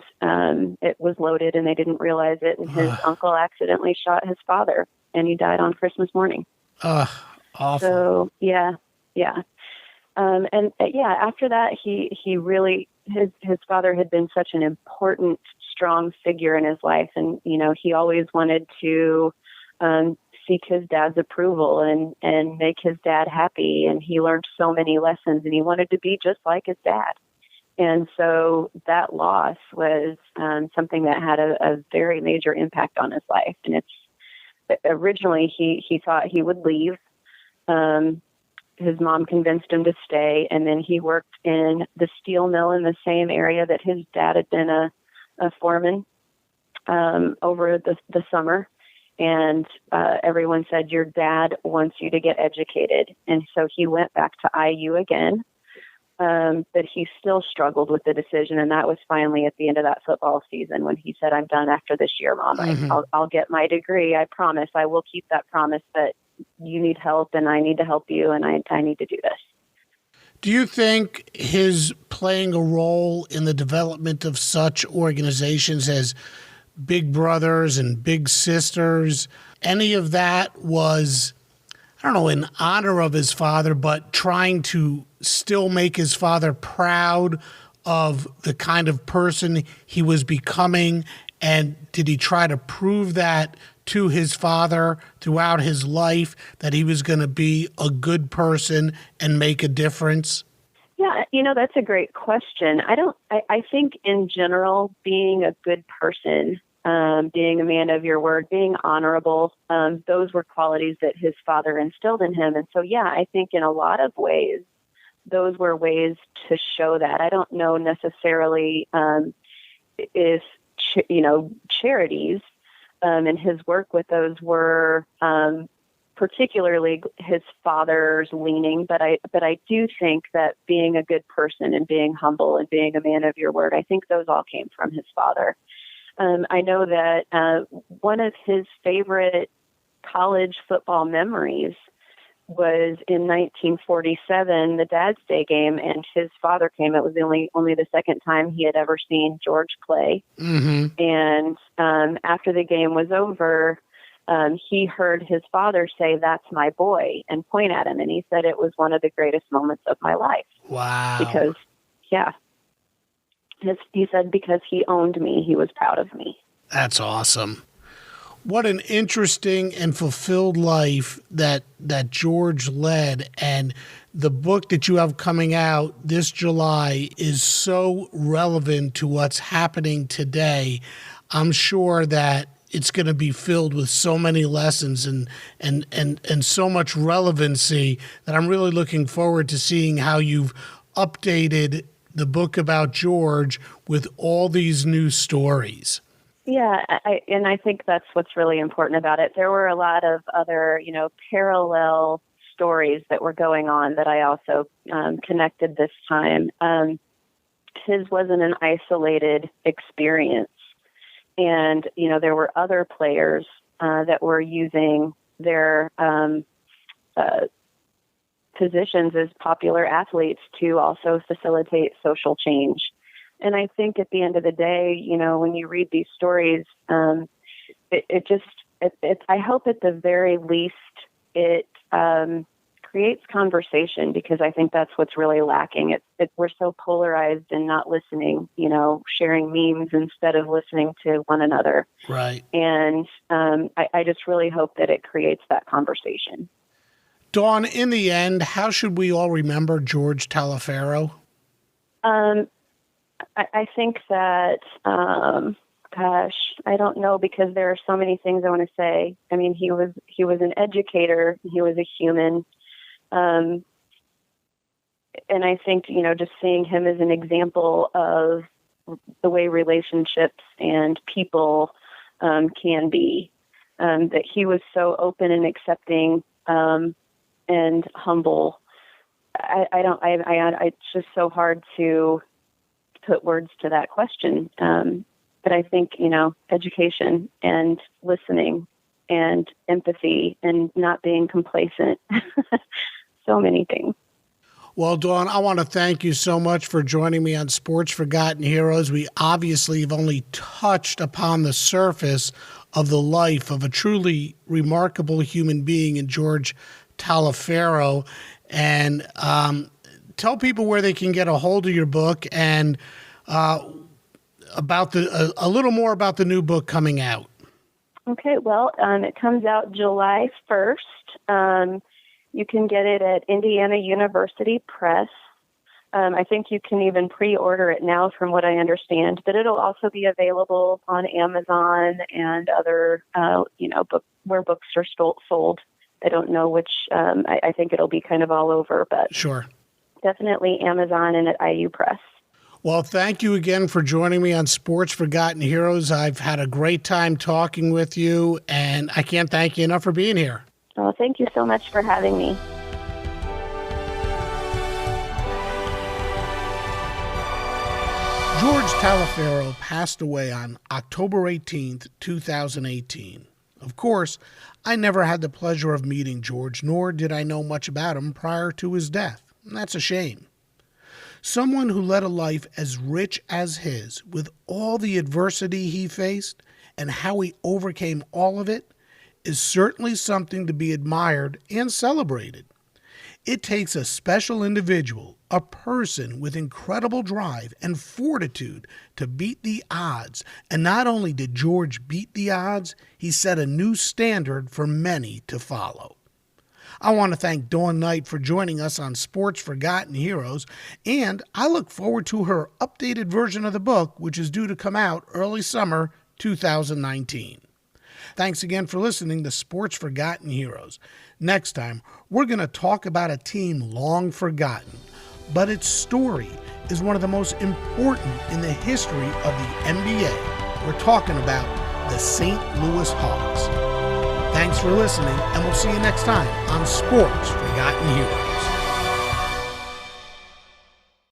it was loaded, and they didn't realize it. And his uncle accidentally shot his father, and he died on Christmas morning. Awful. So, yeah. After that, he really, his father had been such an important, strong figure in his life. And, he always wanted to seek his dad's approval and make his dad happy. And he learned so many lessons, and he wanted to be just like his dad. And so that loss was something that had a very major impact on his life. And originally he thought he would leave. His mom convinced him to stay, and then he worked in the steel mill in the same area that his dad had been a foreman over the summer. And everyone said, your dad wants you to get educated. And so he went back to IU again. But he still struggled with the decision. And that was finally at the end of that football season when he said, I'm done after this year, Mom. I'll get my degree. I promise I will keep that promise. But you need help and I need to help you and I need to do this. Do you think his playing a role in the development of such organizations as Big Brothers and Big Sisters, any of that was, I don't know, in honor of his father, but trying to still make his father proud of the kind of person he was becoming? And did he try to prove that to his father throughout his life, that he was going to be a good person and make a difference? Yeah, that's a great question. I think in general, being a good person, being a man of your word, being honorable, those were qualities that his father instilled in him. And so, yeah, I think in a lot of ways, those were ways to show that. I don't know necessarily if, charities and his work with those were particularly his father's leaning, but I do think that being a good person and being humble and being a man of your word, I think those all came from his father. I know that one of his favorite college football memories was in 1947, the Dad's Day game, and his father came. It was only the second time he had ever seen George play. Mm-hmm. And after the game was over, he heard his father say, "That's my boy," and point at him. And he said it was one of the greatest moments of my life. Wow. Because, yeah. He said because he owned me, he was proud of me. That's awesome. What an interesting and fulfilled life that George led. And the book that you have coming out this July is so relevant to what's happening today. I'm sure that it's going to be filled with so many lessons and so much relevancy that I'm really looking forward to seeing how you've updated the book about George with all these new stories. Yeah, I think that's what's really important about it. There were a lot of other, parallel stories that were going on that I also connected this time. His wasn't an isolated experience. And, there were other players that were using their positions as popular athletes to also facilitate social change. And I think at the end of the day, when you read these stories, I hope at the very least it creates conversation, because I think that's what's really lacking. We're so polarized and not listening, sharing memes instead of listening to one another. Right. And I just really hope that it creates that conversation. Dawn, in the end, how should we all remember George Taliaferro? I think that, I don't know, because there are so many things I want to say. I mean, he was an educator. He was a human. And I think, just seeing him as an example of the way relationships and people can be, that he was so open and accepting and humble. It's just so hard to put words to that question. But I think, education and listening and empathy and not being complacent, so many things. Well, Dawn, I want to thank you so much for joining me on Sports Forgotten Heroes. We obviously have only touched upon the surface of the life of a truly remarkable human being in George Taliaferro. And tell people where they can get a hold of your book and about a little more about the new book coming out. Okay, well, it comes out July 1st. You can get it at Indiana University Press. I think you can even pre-order it now, from what I understand, but it'll also be available on Amazon and other, where books are sold. I don't know which. I think it'll be kind of all over, but sure, definitely Amazon and at IU Press. Well, thank you again for joining me on Sports Forgotten Heroes. I've had a great time talking with you, and I can't thank you enough for being here. Oh, thank you so much for having me. George Taliaferro passed away on October 18th, 2018. Of course, I never had the pleasure of meeting George, nor did I know much about him prior to his death. That's a shame. Someone who led a life as rich as his, with all the adversity he faced and how he overcame all of it, is certainly something to be admired and celebrated. It takes a special individual, a person with incredible drive and fortitude to beat the odds. And not only did George beat the odds, he set a new standard for many to follow. I want to thank Dawn Knight for joining us on Sports Forgotten Heroes, and I look forward to her updated version of the book, which is due to come out early summer 2019. Thanks again for listening to Sports Forgotten Heroes. Next time, we're going to talk about a team long forgotten, but its story is one of the most important in the history of the NBA. We're talking about the St. Louis Hawks. Thanks for listening, and we'll see you next time on Sports Forgotten Heroes.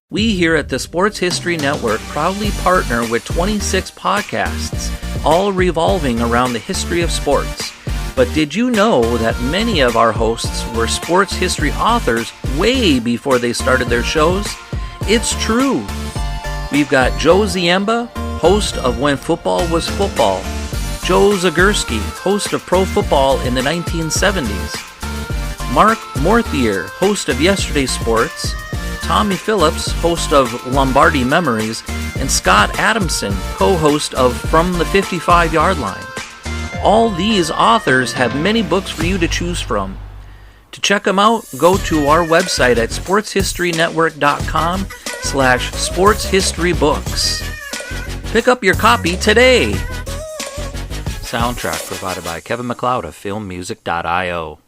We here at the Sports History Network proudly partner with 26 podcasts, all revolving around the history of sports. But did you know that many of our hosts were sports history authors way before they started their shows? It's true. We've got Joe Ziemba, host of When Football Was Football, Joe Zagurski, host of Pro Football in the 1970s, Mark Morthier, host of Yesterday Sports, Tommy Phillips, host of Lombardi Memories, and Scott Adamson, co-host of From the 55-Yard Line. All these authors have many books for you to choose from. To check them out, go to our website at sportshistorynetwork.com/sportshistorybooks. Pick up your copy today. Soundtrack provided by Kevin MacLeod of filmmusic.io.